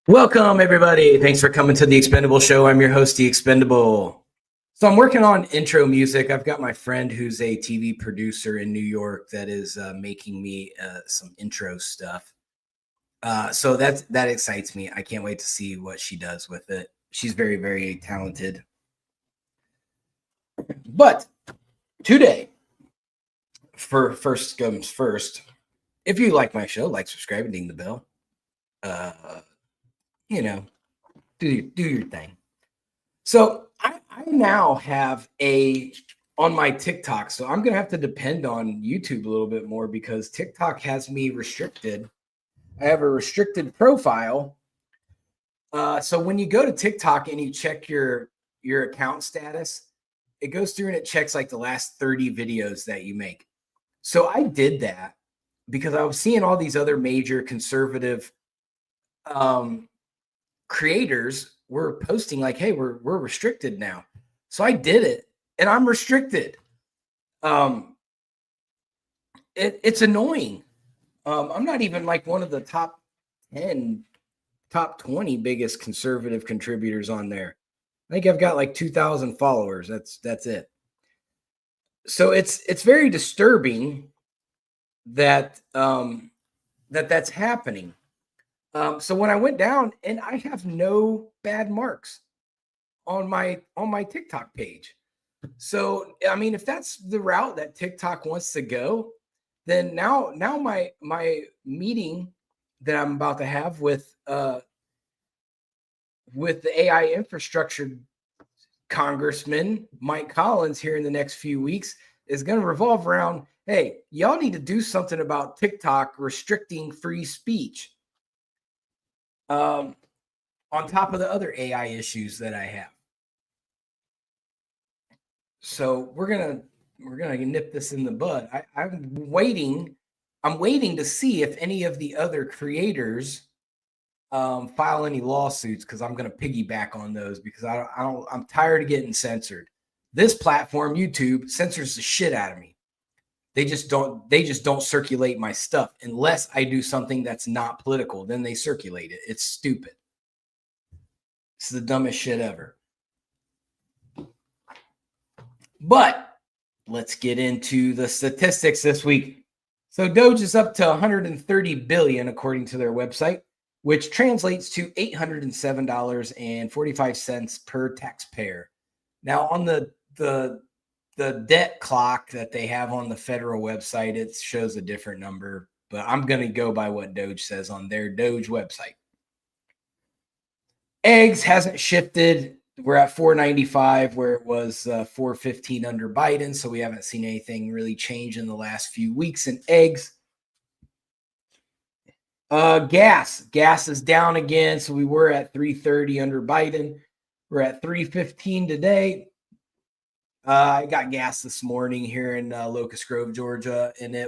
Welcome, everybody. Thanks for coming to the Expendable Show. I'm your host, The Expendable. So I'm working on intro music. I've got my friend who's a TV producer in New York that is making me some intro stuff. So that excites me. I can't wait to see what she does with it. She's very, very talented. But today, for first comes first, if you like my show, like, subscribe, and ding the bell. You know, do your thing. So I now have on my TikTok. So I'm gonna have to depend on YouTube a little bit more because TikTok has me restricted. I have a restricted profile. So when you go to TikTok and you check your account status, it goes through and it checks like the last 30 videos that you make. So I did that because I was seeing all these other major conservative creators were posting like, hey, we're restricted now. So I did it and I'm restricted. It's annoying. I'm not even like one of the top 10, top 20 biggest conservative contributors on there. I think I've got like 2,000 followers. That's it. So it's very disturbing that that's happening. So when I went down, and I have no bad marks on my TikTok page. So I mean, if that's the route that TikTok wants to go, then now my meeting that I'm about to have with the AI infrastructure congressman Mike Collins here in the next few weeks is going to revolve around, hey, y'all need to do something about TikTok restricting free speech. On top of the other AI issues that I have. So we're gonna nip this in the bud. I'm waiting to see if any of the other creators file any lawsuits, because I'm gonna piggyback on those because I'm tired of getting censored. This platform, YouTube, censors the shit out of me. They just don't circulate my stuff unless I do something that's not political. Then they circulate it. It's stupid. It's the dumbest shit ever. But let's get into the statistics this week. So Doge is up to 130 billion according to their website, which translates to $807.45 per taxpayer. Now on the debt clock that they have on the federal website, it shows a different number, but I'm going to go by what Doge says on their Doge website. Eggs hasn't shifted. We're at 495 where it was 415 under Biden, so we haven't seen anything really change in the last few weeks in eggs. Gas is down again, so we were at 330 under Biden. We're at 315 today. I got gas this morning here in Locust Grove, Georgia, and I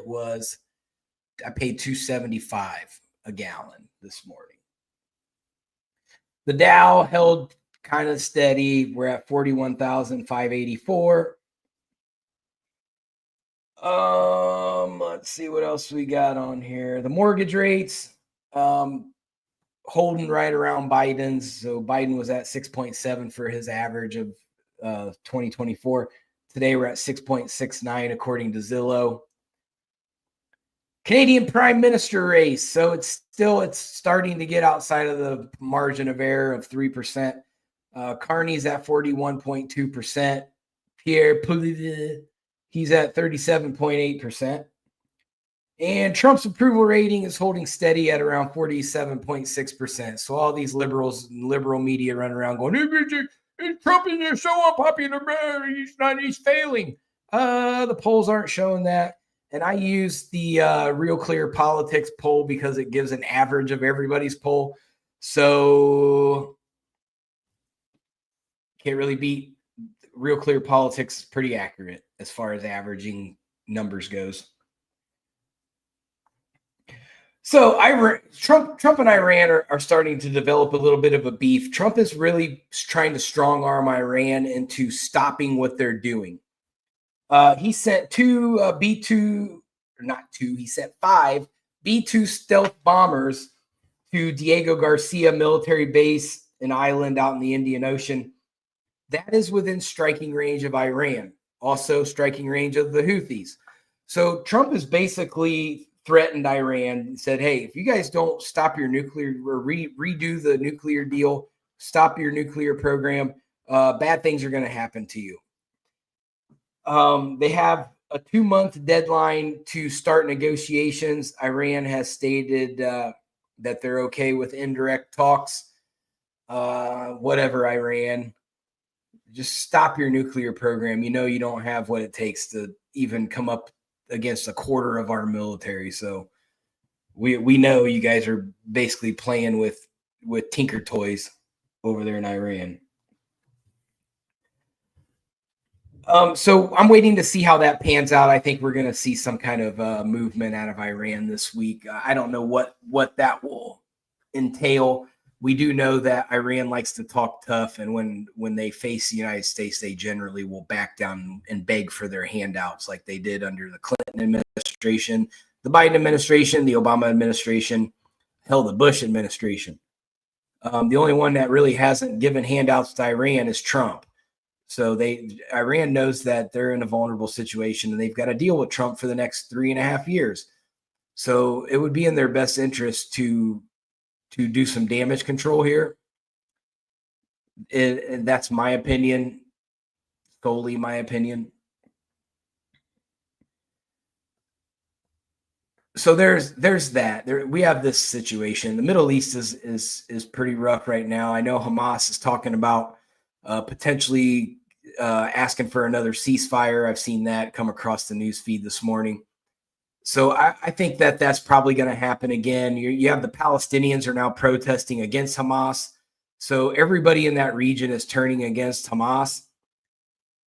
paid $2.75 a gallon this morning. The Dow held kind of steady. We're at 41,584. Let's see what else we got on here. The mortgage rates holding right around Biden's. So Biden was at 6.7 for his average of 2024. Today we're at 6.69 according to Zillow. Canadian Prime Minister race. So it's starting to get outside of the margin of error of 3%. Carney's at 41.2%. Pierre Poilievre, he's at 37.8%. And Trump's approval rating is holding steady at around 47.6%. So all these liberal media run around going, Trump is so unpopular, he's failing. The polls aren't showing that. And I use the Real Clear Politics poll because it gives an average of everybody's poll. So can't really beat Real Clear Politics. Is pretty accurate as far as averaging numbers goes. So Trump and Iran are starting to develop a little bit of a beef. Trump is really trying to strong arm Iran into stopping what they're doing. He sent he sent 5 B-2 stealth bombers to Diego Garcia military base, an island out in the Indian Ocean. That is within striking range of Iran, also striking range of the Houthis. So Trump has basically threatened Iran and said, hey, if you guys don't stop your nuclear or redo the nuclear deal, stop your nuclear program, bad things are going to happen to you. They have a 2-month deadline to start negotiations. Iran has stated that they're okay with indirect talks. Whatever, Iran. Just stop your nuclear program. You know you don't have what it takes to even come up against a quarter of our military. So we know you guys are basically playing with tinker toys over there in Iran. So I'm waiting to see how that pans out. I think we're going to see some kind of movement out of Iran this week. I don't know what that will entail. We do know that Iran likes to talk tough, and when they face the United States, they generally will back down and beg for their handouts like they did under the Clinton administration, the Biden administration, the Obama administration, hell, the Bush administration. The only one that really hasn't given handouts to Iran is Trump. So Iran knows that they're in a vulnerable situation, and they've got to deal with Trump for the next 3.5 years. So it would be in their best interest to do some damage control here. And that's my opinion, solely my opinion. So there's that. We have this situation. The Middle East is pretty rough right now. I know Hamas is talking about potentially asking for another ceasefire. I've seen that come across the news feed this morning. So I think that's probably going to happen again. You have the Palestinians are now protesting against Hamas. So everybody in that region is turning against Hamas.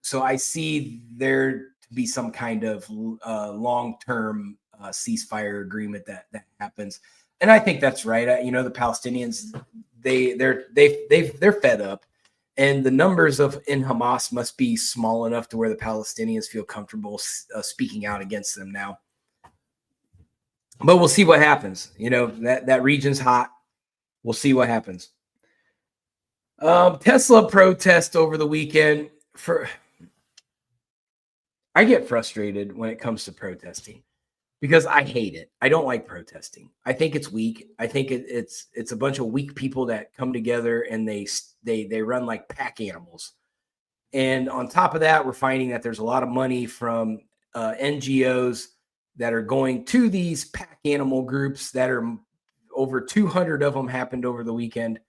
So I see there to be some kind of long-term ceasefire agreement that happens. And I think that's right. The Palestinians, they're fed up. And the numbers in Hamas must be small enough to where the Palestinians feel comfortable speaking out against them now. But we'll see what happens. That region's hot. We'll see what happens. Tesla protest over the weekend. I get frustrated when it comes to protesting because I hate it. I don't like protesting. I think it's weak. I think it's a bunch of weak people that come together and they run like pack animals. And on top of that, we're finding that there's a lot of money from NGOs that are going to these pack animal groups that are over 200 of them happened over the weekend.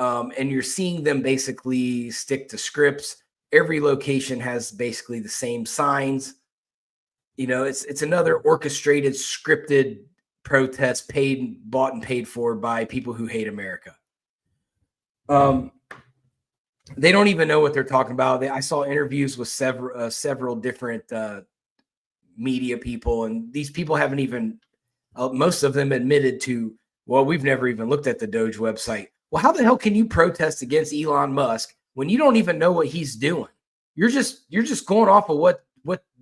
And you're seeing them basically stick to scripts. Every location has basically the same signs. It's another orchestrated, scripted protest bought and paid for by people who hate America. They don't even know what they're talking about. I saw interviews with several different media people, and these people haven't even, most of them admitted to, well, we've never even looked at the Doge website. Well, how the hell can you protest against Elon Musk when you don't even know what he's doing? You're just going off of what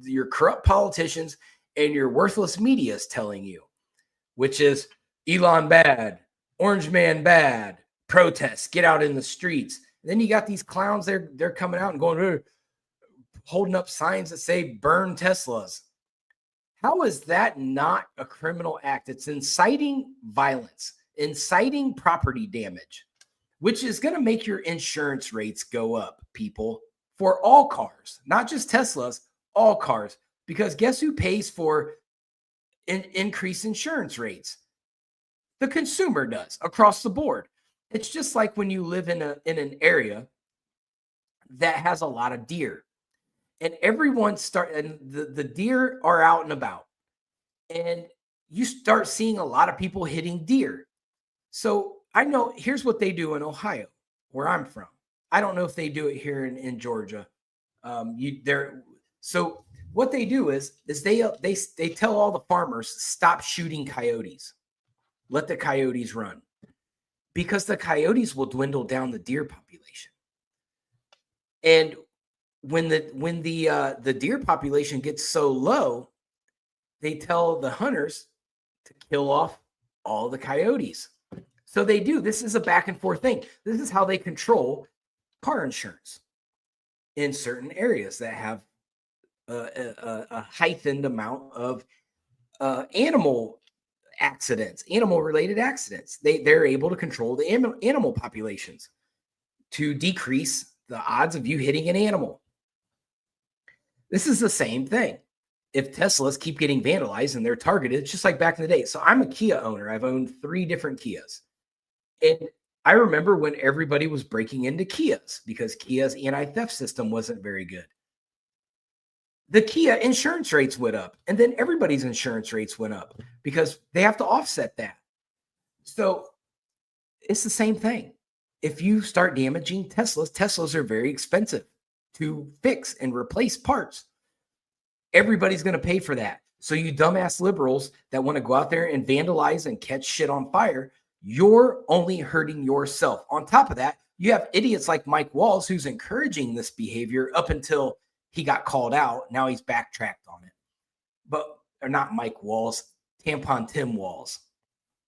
your corrupt politicians and your worthless media is telling you, which is Elon bad, Orange Man bad, protests, get out in the streets. And then you got these clowns, they're coming out and going, holding up signs that say burn Teslas. How is that not a criminal act? It's inciting violence, inciting property damage, which is going to make your insurance rates go up, people, for all cars, not just Teslas, all cars. Because guess who pays for increased insurance rates? The consumer does across the board. It's just like when you live in an area that has a lot of deer. And the deer are out and about, and you start seeing a lot of people hitting deer. So I know here's what they do in Ohio, where I'm from. I don't know if they do it here in Georgia. So what they do is they tell all the farmers, stop shooting coyotes, let the coyotes run, because the coyotes will dwindle down the deer population. And when the deer population gets so low, they tell the hunters to kill off all the coyotes. So they do. This is a back and forth thing. This is how they control car insurance in certain areas that have a heightened amount of animal accidents, animal related accidents. They're able to control the animal populations to decrease the odds of you hitting an animal. This is the same thing. If Teslas keep getting vandalized and they're targeted, it's just like back in the day. So I'm a Kia owner. I've owned 3 different Kias. And I remember when everybody was breaking into Kias because Kia's anti-theft system wasn't very good. The Kia insurance rates went up, and then everybody's insurance rates went up because they have to offset that. So it's the same thing. If you start damaging Teslas are very expensive to fix and replace parts. Everybody's going to pay for that. So you dumbass liberals that want to go out there and vandalize and catch shit on fire, you're only hurting yourself. On top of that, you have idiots like Mike Walls who's encouraging this behavior up until he got called out. Now he's backtracked on it. But or not Mike Walls, Tampon Tim Walls.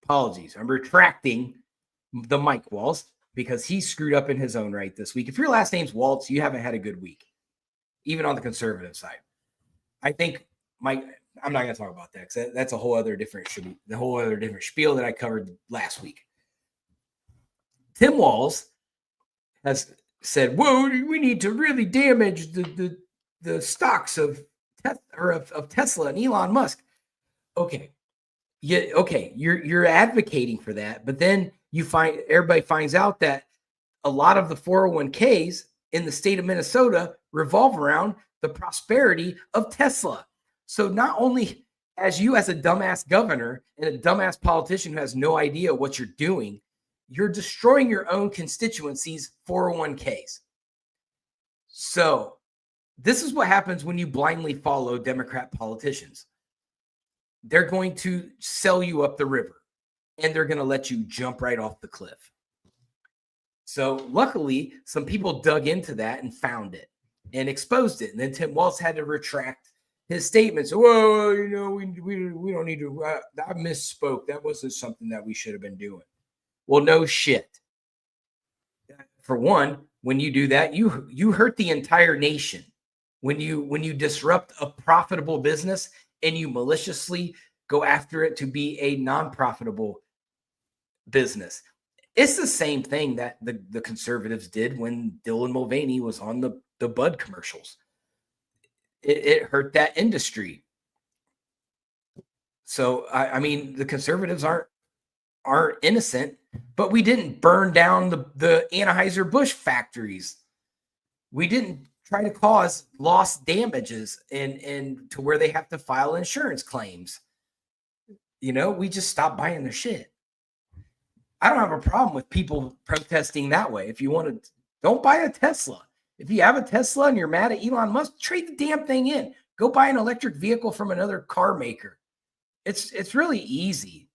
Apologies. I'm retracting the Mike Walls because he screwed up in his own right this week. If your last name's Waltz, you haven't had a good week, even on the conservative side. I think I'm not going to talk about that because that's a whole other different spiel that I covered last week. Tim Walls has said, "Whoa, we need to really damage the stocks of Tesla and Elon Musk." Okay, yeah, okay, you're advocating for that, but then everybody finds out that a lot of the 401ks in the state of Minnesota revolve around the prosperity of Tesla. So not only as you as a dumbass governor and a dumbass politician who has no idea what you're doing, you're destroying your own constituencies' 401ks. So this is what happens when you blindly follow Democrat politicians. They're going to sell you up the river and they're going to let you jump right off the cliff. So luckily, some people dug into that and found it and exposed it. And then Tim Walz had to retract his statements. Whoa, we don't need to. I misspoke. That wasn't something that we should have been doing. Well, no shit. For one, when you do that, you hurt the entire nation. When you disrupt a profitable business and you maliciously go after it to be a non-profitable business. It's the same thing that the conservatives did when Dylan Mulvaney was on the Bud commercials. It hurt that industry. So, I mean, the conservatives aren't innocent, but we didn't burn down the Anheuser-Busch factories. We didn't try to cause lost damages and to where they have to file insurance claims. We just stopped buying their shit. I don't have a problem with people protesting that way. If you want to, don't buy a Tesla. If you have a Tesla and you're mad at Elon Musk, trade the damn thing in. Go buy an electric vehicle from another car maker. It's really easy.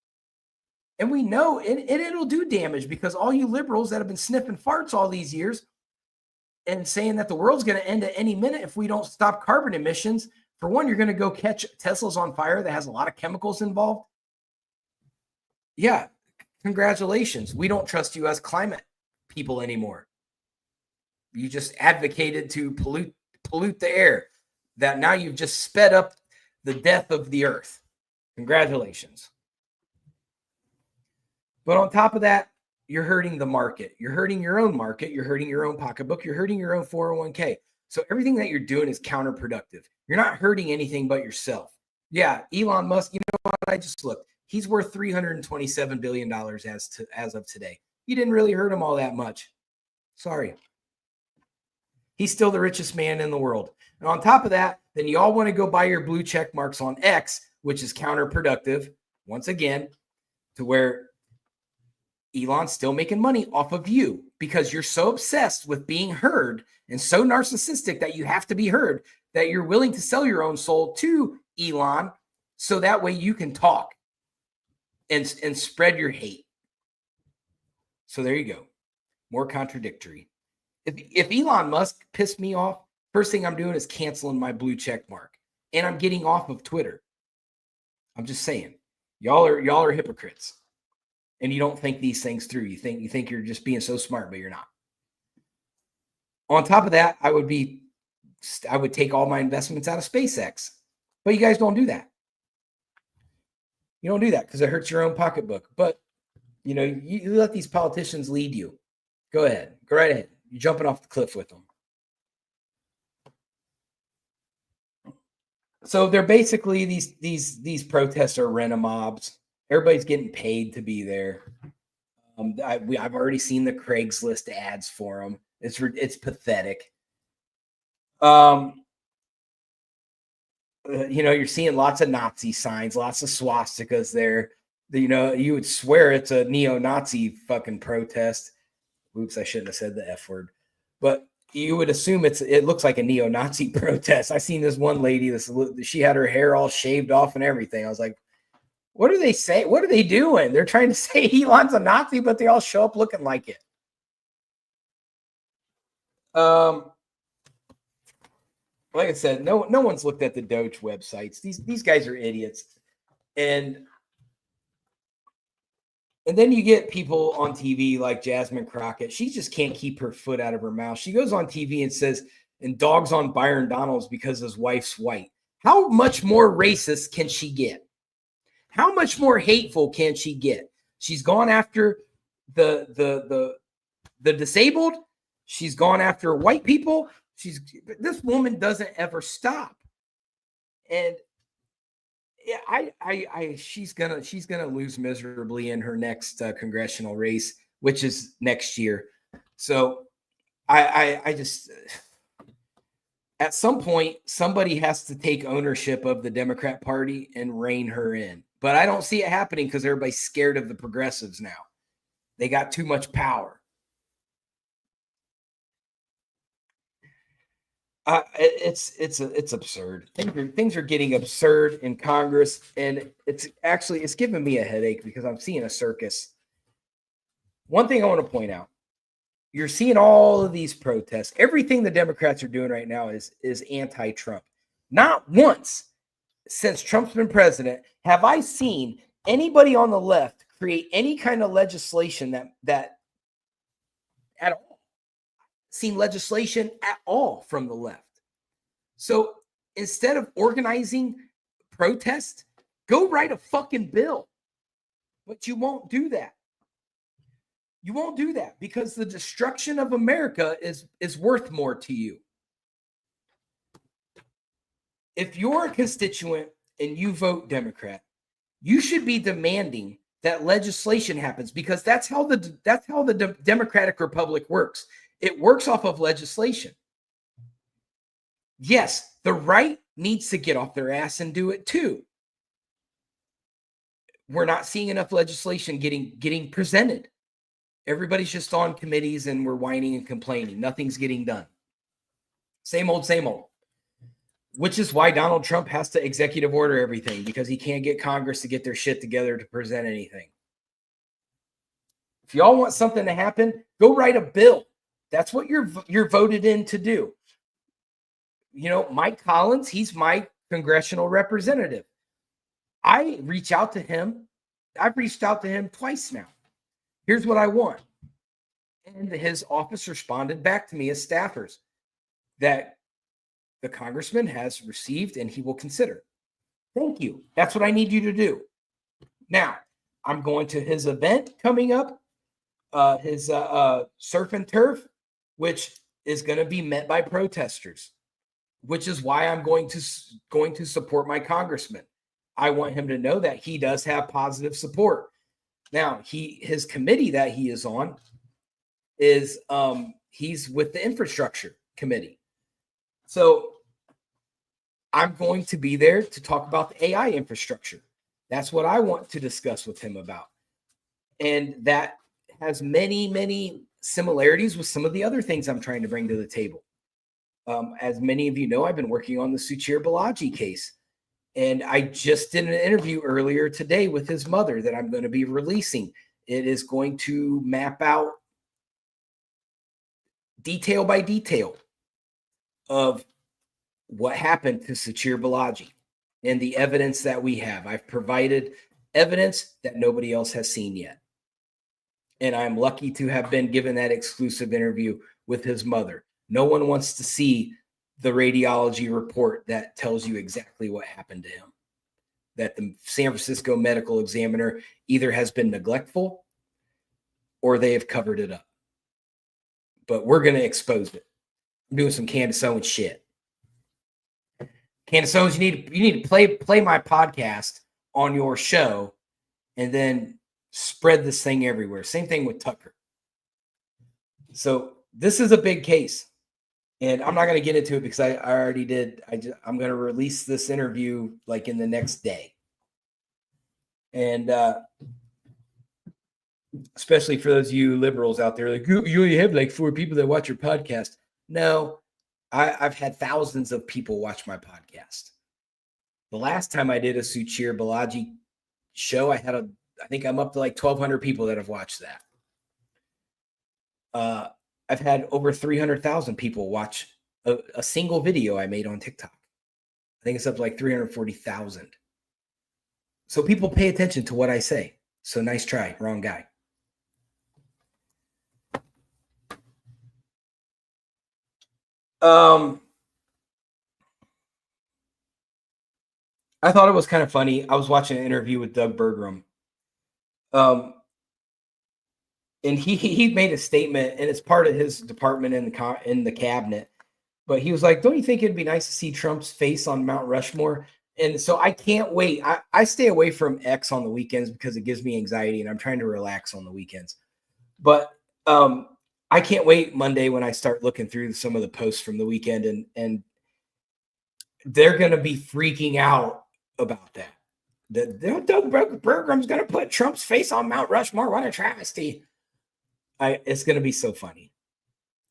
And we know it'll do damage because all you liberals that have been sniffing farts all these years and saying that the world's going to end at any minute if we don't stop carbon emissions. For one, you're going to go catch Teslas on fire that has a lot of chemicals involved. Yeah, congratulations. We don't trust you as climate people anymore. You just advocated to pollute the air. That now you've just sped up the death of the earth. Congratulations. But on top of that, you're hurting the market. You're hurting your own market. You're hurting your own pocketbook. You're hurting your own 401k. So everything that you're doing is counterproductive. You're not hurting anything but yourself. Yeah, Elon Musk, you know what? I just looked. He's worth $327 billion as of today. You didn't really hurt him all that much. Sorry. He's still the richest man in the world. And on top of that, then you all want to go buy your blue check marks on X, which is counterproductive, once again, to where Elon's still making money off of you because you're so obsessed with being heard and so narcissistic that you have to be heard that you're willing to sell your own soul to Elon so that way you can talk and spread your hate. So there you go. More contradictory. If Elon Musk pissed me off, first thing I'm doing is canceling my blue check mark. And I'm getting off of Twitter. I'm just saying. Y'all are hypocrites. and you don't think these things through. You think you're just being so smart, but you're not. On top of that, I would take all my investments out of SpaceX, but you guys don't do that. You don't do that because it hurts your own pocketbook. But you let these politicians lead you. Go ahead, go right ahead. You're jumping off the cliff with them. So they're basically these protests are rent-a-mobs. Everybody's getting paid to be there. I've already seen the Craigslist ads for them. It's pathetic. You're seeing lots of Nazi signs, lots of swastikas there. You would swear it's a neo-Nazi fucking protest. Oops, I shouldn't have said the F word. But you would assume it looks like a neo-Nazi protest. I seen this one lady, she had her hair all shaved off and everything. I was like, what are they saying? What are they doing? They're trying to say Elon's a Nazi, but they all show up looking like it. Like I said, no one's looked at the Doge websites. These guys are idiots. And then you get people on TV like Jasmine Crockett. She just can't keep her foot out of her mouth. She goes on TV and says, and dogs on Byron Donalds because his wife's white. How much more racist can she get? How much more hateful can she get? She's gone after the disabled. She's gone after white people. This woman doesn't ever stop. And yeah, she's gonna lose miserably in her next congressional race, which is next year. So I just at some point somebody has to take ownership of the Democrat Party and rein her in. But I don't see it happening because everybody's scared of the progressives now. They got too much power. It's absurd. Things are getting absurd in Congress, and it's giving me a headache because I'm seeing a circus. One thing I want to point out: you're seeing all of these protests. Everything the Democrats are doing right now is anti-Trump. Not once since Trump's been president have I seen anybody on the left create any kind of legislation that at all. Seen legislation at all from the left. So instead of organizing protest, go write a fucking bill. But you won't do that. You won't do that because the destruction of America is worth more to you. If you're a constituent and you vote Democrat, you should be demanding that legislation happens because that's how the Democratic Republic works. It works off of legislation. Yes, the right needs to get off their ass and do it too. We're not seeing enough legislation getting presented. Everybody's just on committees and we're whining and complaining. Nothing's getting done. Same old, same old. Which is why Donald Trump has to executive order everything because he can't get Congress to get their shit together to present anything. If y'all want something to happen, go write a bill. That's what you're voted in to do. Mike Collins, he's my congressional representative. I reach out to him. I've reached out to him twice now. Here's what I want. And his office responded back to me as staffers that the congressman has received and he will consider. Thank you. That's what I need you to do. Now, I'm going to his event coming up, his surf and turf, which is going to be met by protesters, which is why I'm going to support my congressman. I want him to know that he does have positive support. Now, his committee that he is on is he's with the infrastructure committee. So I'm going to be there to talk about the AI infrastructure. That's what I want to discuss with him about. And that has many, many similarities with some of the other things I'm trying to bring to the table. As many of you know, I've been working on the Suchir Balaji case. And I just did an interview earlier today with his mother that I'm going to be releasing. It is going to map out detail by detail of what happened to Suchir Balaji and the evidence that we have. I've provided evidence that nobody else has seen yet. And I'm lucky to have been given that exclusive interview with his mother. No one wants to see the radiology report that tells you exactly what happened to him. That the San Francisco Medical Examiner either has been neglectful or they have covered it up. But we're going to expose it. I'm doing some Candace Owens shit. Candace Owens, you need to play my podcast on your show and then spread this thing everywhere. Same thing with Tucker. So this is a big case. And I'm not going to get into it because I already did. I'm going to release this interview like in the next day. And especially for those of you liberals out there, like you only have like 4 people that watch your podcast. No, I've had thousands of people watch my podcast. The last time I did a Suchir Balaji show, I think I'm up to like 1,200 people that have watched that. I've had over 300,000 people watch a single video I made on TikTok. I think it's up to like 340,000. So people pay attention to what I say. So nice try, wrong guy. I thought it was kind of funny. I was watching an interview with Doug Bergrum. And he made a statement, and it's part of his department in the cabinet. But he was like, "Don't you think it'd be nice to see Trump's face on Mount Rushmore?" And so I can't wait. I stay away from X on the weekends because it gives me anxiety, and I'm trying to relax on the weekends. But I can't wait Monday when I start looking through some of the posts from the weekend, and they're going to be freaking out about that. Doug Bergrum's going to put Trump's face on Mount Rushmore. What a travesty. It's going to be so funny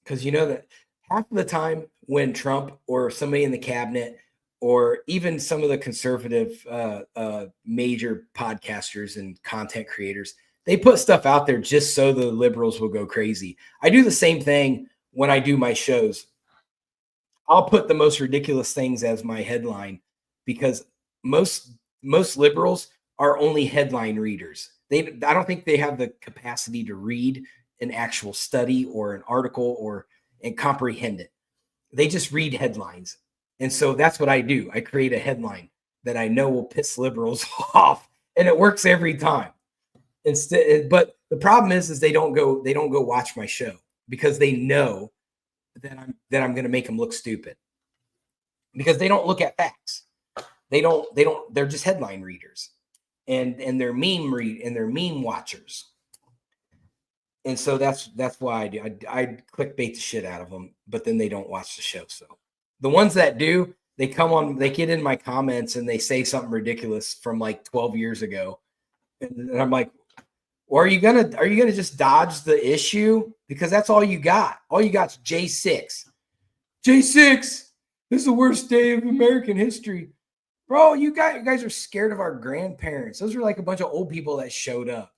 because you know that half of the time when Trump or somebody in the cabinet or even some of the conservative major podcasters and content creators, they put stuff out there just so the liberals will go crazy. I do the same thing when I do my shows. I'll put the most ridiculous things as my headline because most liberals are only headline readers. I don't think they have the capacity to read an actual study or an article and comprehend it. They just read headlines. And so that's what I do. I create a headline that I know will piss liberals off, and it works every time. But the problem is they don't go watch my show because they know that I'm going to make them look stupid because they don't look at facts. They're just headline readers and they're meme watchers. And so that's why I do. I clickbait the shit out of them, but then they don't watch the show. So the ones that do, they get in my comments and they say something ridiculous from like 12 years ago. And I'm like, or are you gonna just dodge the issue? Because that's all you got. All you got is J6. J6, this is the worst day of American history. Bro, you guys are scared of our grandparents. Those are like a bunch of old people that showed up.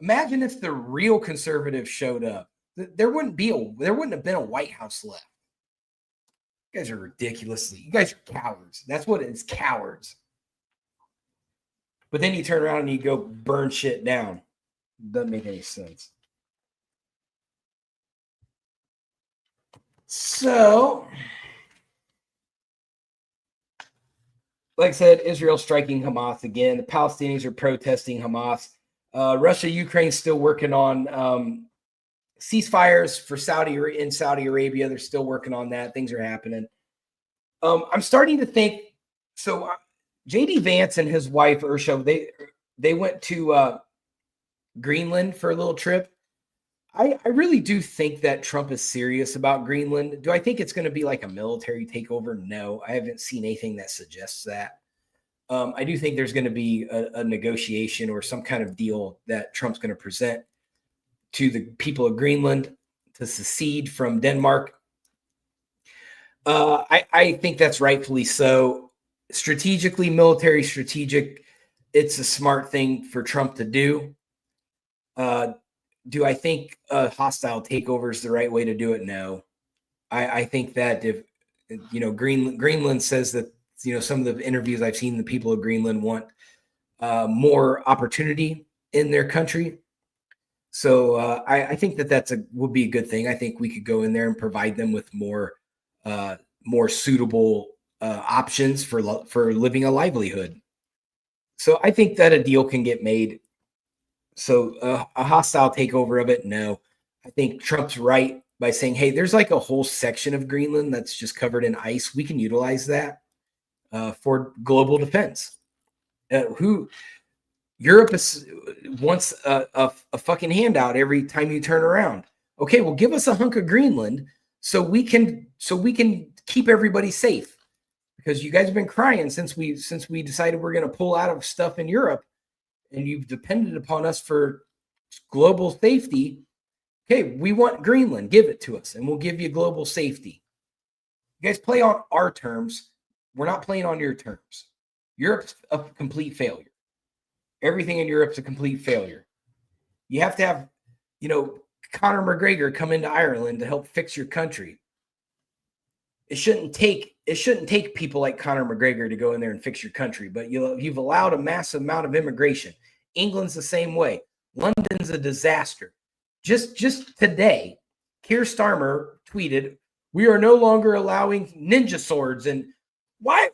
Imagine if the real conservatives showed up. There wouldn't have been a White House left. You guys are ridiculous. You guys are cowards. That's what it is, cowards. But then you turn around and you go burn shit down. Doesn't make any sense. So, like I said, Israel striking Hamas again. The Palestinians are protesting Hamas. Russia, Ukraine's still working on ceasefires for in Saudi Arabia. They're still working on that. Things are happening. I'm starting to think. So, JD Vance and his wife Ursula, they went to Greenland for a little trip. I really do think that Trump is serious about Greenland. Do I think it's going to be like a military takeover? No, I haven't seen anything that suggests that. I do think there's going to be a negotiation or some kind of deal that Trump's going to present to the people of Greenland to secede from Denmark. I think that's rightfully so. Strategically, military strategic, it's a smart thing for Trump to do. Do I think a hostile takeover is the right way to do it? No. I think that if Greenland says that some of the interviews I've seen, the people of Greenland want more opportunity in their country. So I think that's would be a good thing. I think we could go in there and provide them with more suitable options for living a livelihood. So I think that a deal can get made. So a hostile takeover of it, no. I think Trump's right by saying, hey, there's like a whole section of Greenland that's just covered in ice. We can utilize that for global defense. Who Europe wants a fucking handout every time you turn around. Okay, well, give us a hunk of Greenland so we can keep everybody safe, because you guys have been crying since we decided we're going to pull out of stuff in Europe, and you've depended upon us for global safety. Okay, we want Greenland. Give it to us, and we'll give you global safety. You guys play on our terms. We're not playing on your terms. Europe's a complete failure. Everything in Europe's a complete failure. You have to have, Conor McGregor come into Ireland to help fix your country. It shouldn't take people like Conor McGregor to go in there and fix your country, but you've allowed a massive amount of immigration. England's the same way. London's a disaster. Just today, Keir Starmer tweeted, "We are no longer allowing ninja swords." And why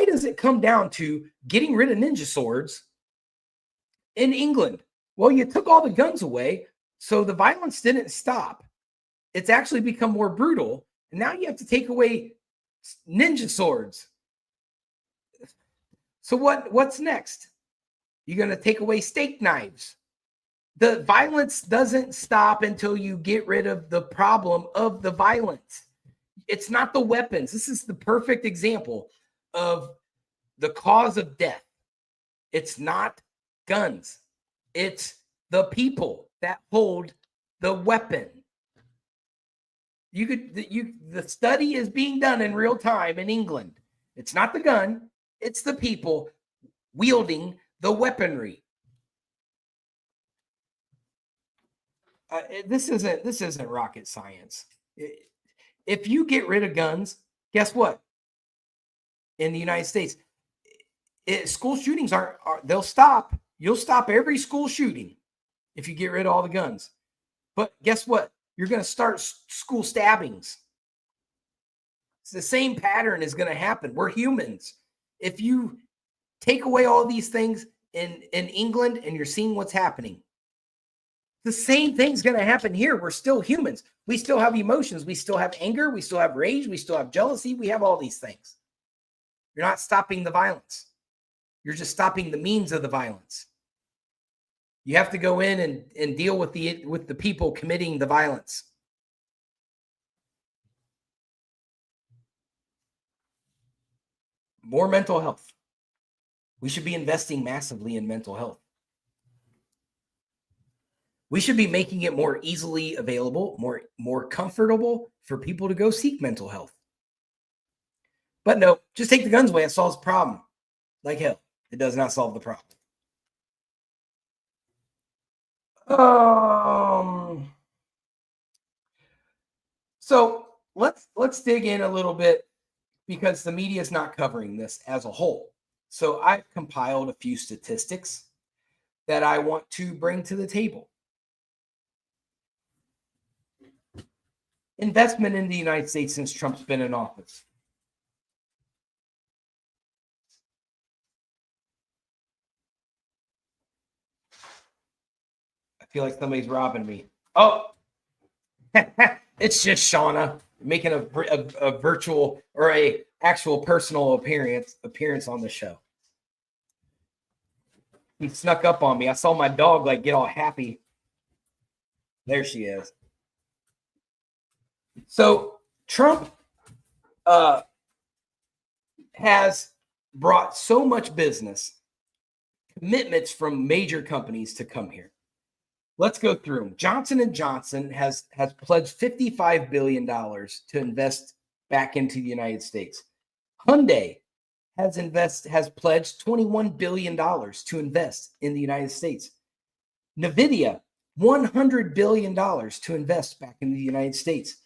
does it come down to getting rid of ninja swords in England? Well, you took all the guns away, so the violence didn't stop. It's actually become more brutal. And now you have to take away ninja swords. So what's next? You're going to take away steak knives. The violence doesn't stop until you get rid of the problem of the violence. It's not the weapons. This is the perfect example of the cause of death. It's not guns. It's the people that hold the weapon. The study is being done in real time in England. It's not the gun. It's the people wielding the weaponry. This isn't rocket science. If you get rid of guns, guess what? In the United States, school shootings they'll stop. You'll stop every school shooting if you get rid of all the guns. But guess what? You're going to start school stabbings. It's the same pattern is going to happen. We're humans. If you take away all these things in England, and you're seeing what's happening, the same thing's going to happen here. We're still humans. We still have emotions. We still have anger. We still have rage. We still have jealousy. We have all these things. You're not stopping the violence. You're just stopping the means of the violence. You have to go in and deal with the people committing the violence. More mental health. We should be investing massively in mental health. We should be making it more easily available, more comfortable for people to go seek mental health. But no, just take the guns away. It solves the problem. Like hell, it does not solve the problem. So let's dig in a little bit, because the media is not covering this as a whole. So I've compiled a few statistics that I want to bring to the table. Investment in the United States since Trump's been in office. I feel like somebody's robbing me. Oh, it's just Shauna making a virtual or a actual personal appearance on the show. He snuck up on me. I saw my dog get all happy. There she is. So Trump has brought so much business, commitments from major companies to come here. Let's go through them. Johnson & Johnson has pledged $55 billion to invest back into the United States. Hyundai has pledged $21 billion to invest in the United States. NVIDIA, $100 billion to invest back in the United States.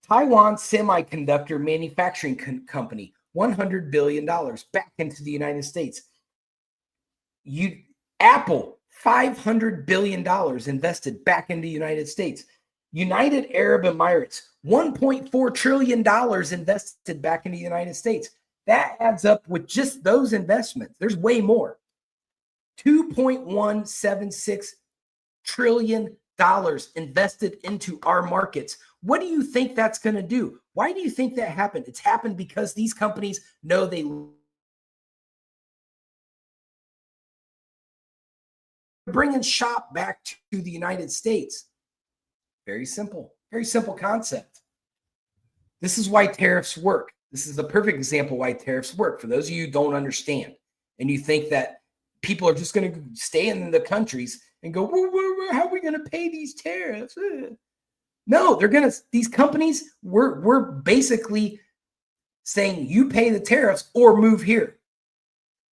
Taiwan Semiconductor Manufacturing Company, $100 billion back into the United States. Apple, $500 billion invested back into the United States. United Arab Emirates, $1.4 trillion invested back into the United States. That adds up with just those investments. There's way more. $2.176 trillion invested into our markets. What do you think that's going to do? Why do you think that happened? It's happened because these companies know they bringing shop back to the United States. Very simple concept. This is why tariffs work. This is the perfect example why tariffs work. For those of you who don't understand and you think that people are just going to stay in the countries and go, well, how are we going to pay these tariffs? No, they're going to, these companies, we're basically saying you pay the tariffs or move here.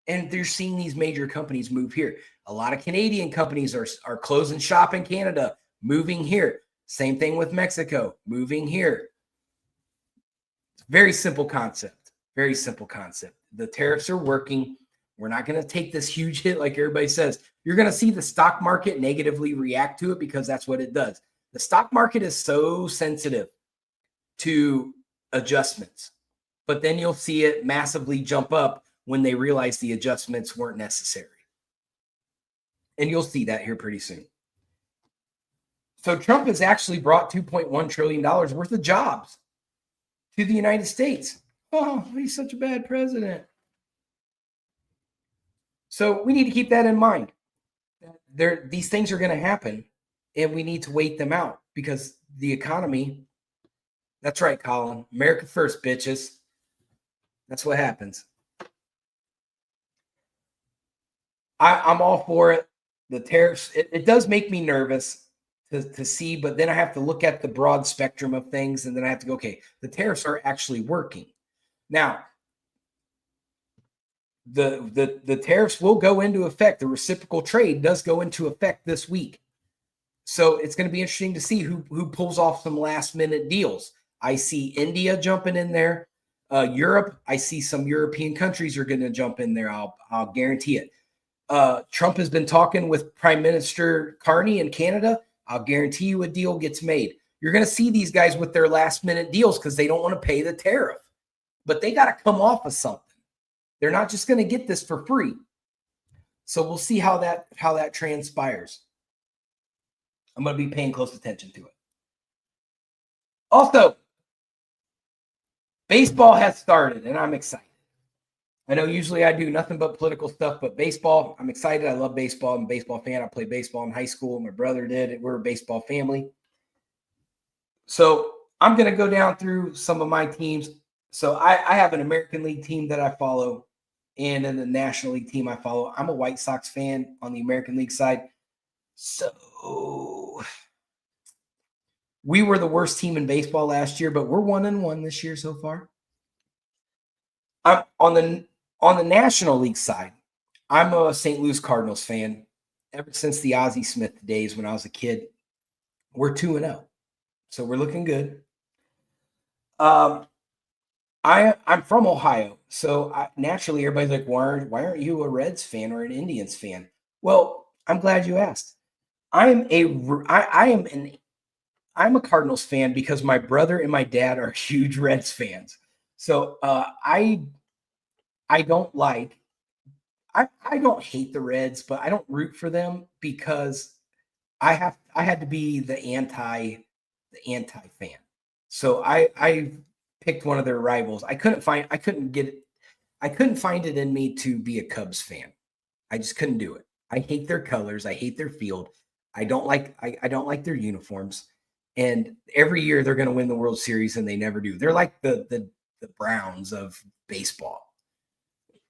And they're seeing these major companies move here. A lot of Canadian companies are closing shop in Canada, moving here. Same thing with Mexico, moving here. Very simple concept. Very simple concept. The tariffs are working. We're not going to take this huge hit like everybody says. You're going to see the stock market negatively react to it because that's what it does. The stock market is so sensitive to adjustments, but then you'll see it massively jump up when they realize the adjustments weren't necessary. And you'll see that here pretty soon. So Trump has actually brought $2.1 trillion worth of jobs to the United States. Oh, he's such a bad president. So we need to keep that in mind. These things are going to happen, and we need to wait them out because the economy, that's right, Colin, America first, bitches. That's what happens. I'm all for it. The tariffs, it does make me nervous to see, but then I have to look at the broad spectrum of things, and then I have to go, okay, the tariffs are actually working. Now, the tariffs will go into effect. The reciprocal trade does go into effect this week. So it's going to be interesting to see who pulls off some last minute deals. I see India jumping in there. Europe, I see some European countries are going to jump in there. I'll guarantee it. Trump has been talking with Prime Minister Carney in Canada. I'll guarantee you a deal gets made. You're going to see these guys with their last minute deals because they don't want to pay the tariff, but they got to come off of something. They're not just going to get this for free. So we'll see how that transpires. I'm going to be paying close attention to it. Also, baseball has started, and I'm excited. I know usually I do nothing but political stuff, but baseball, I'm excited. I love baseball. I'm a baseball fan. I played baseball in high school. My brother did. We're a baseball family. So I'm going to go down through some of my teams. So I have an American League team that I follow, and then the National League team I follow. I'm a White Sox fan on the American League side. So we were the worst team in baseball last year, but we're 1-1 this year so far. I'm on the National League side, I'm a St. Louis Cardinals fan. Ever since the Ozzie Smith days when I was a kid, we're 2-0. So we're looking good. I'm from Ohio. So naturally, everybody's like, why aren't you a Reds fan or an Indians fan? Well, I'm glad you asked. I'm a Cardinals fan because my brother and my dad are huge Reds fans. So I don't hate the Reds, but I don't root for them because I had to be the anti fan. So I picked one of their rivals. I couldn't find it in me to be a Cubs fan. I just couldn't do it. I hate their colors. I hate their field. I don't like their uniforms. And every year they're going to win the World Series and they never do. They're like the Browns of baseball.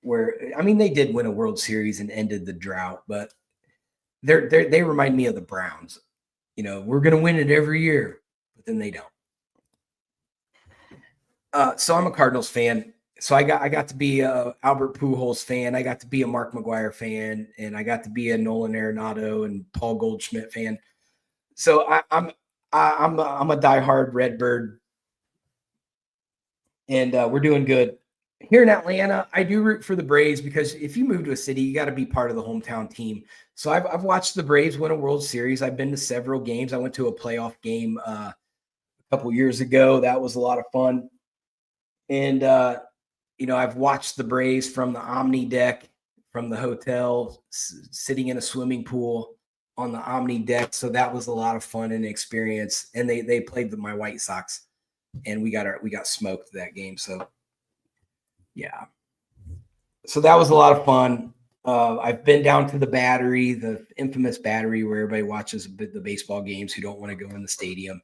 They did win a World Series and ended the drought, but they remind me of the Browns. We're going to win it every year, but then they don't. So I'm a Cardinals fan. So I got to be a Albert Pujols fan. I got to be a Mark McGwire fan, and I got to be a Nolan Arenado and Paul Goldschmidt fan. So I'm a diehard Redbird, and we're doing good. here in Atlanta, I do root for the Braves because if you move to a city, you got to be part of the hometown team. So I've watched the Braves win a World Series. I've been to several games. I went to a playoff game a couple years ago. That was a lot of fun. And I've watched the Braves from the Omni deck, from the hotel, sitting in a swimming pool on the Omni deck. So that was a lot of fun and experience. And they played my White Sox, and we got smoked that game. So yeah, so that was a lot of fun. I've been down to the Battery, the infamous Battery, where everybody watches the baseball games who don't want to go in the stadium.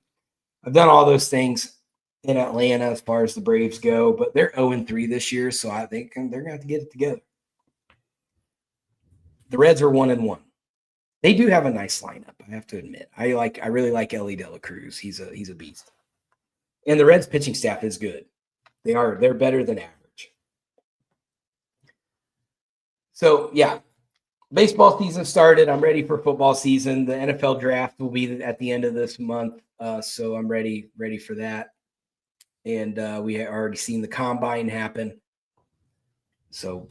I've done all those things in Atlanta as far as the Braves go, but they're 0-3 this year, so I think they're going to have to get it together. The Reds are 1-1. They do have a nice lineup, I have to admit. I really like Ellie De La Cruz. He's a beast. And the Reds pitching staff is good. They're better than average. So yeah, baseball season started. I'm ready for football season. The NFL draft will be at the end of this month, so I'm ready for that. And we have already seen the combine happen. So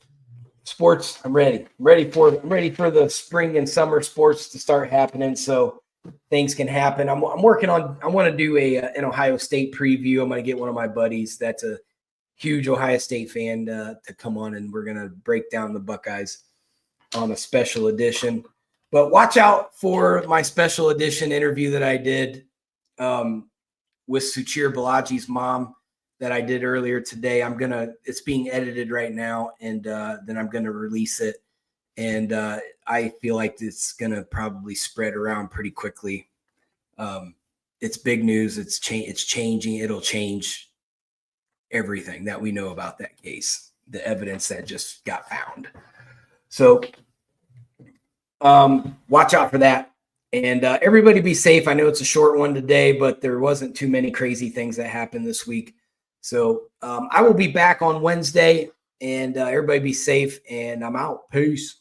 sports, I'm ready. I'm ready for the spring and summer sports to start happening, so things can happen. I'm working on. I want to do an Ohio State preview. I'm going to get one of my buddies that's a huge Ohio State fan to come on, and we're going to break down the Buckeyes on a special edition. But watch out for my special edition interview that I did with Suchir Balaji's mom that I did earlier today. It's being edited right now, and then I'm going to release it. And I feel like it's going to probably spread around pretty quickly. It's big news. It's changing. It'll change everything that we know about that case, the evidence that just got found. So watch out for that. And everybody be safe. I know it's a short one today, but there wasn't too many crazy things that happened this week. So I will be back on Wednesday, and everybody be safe, and I'm out. Peace.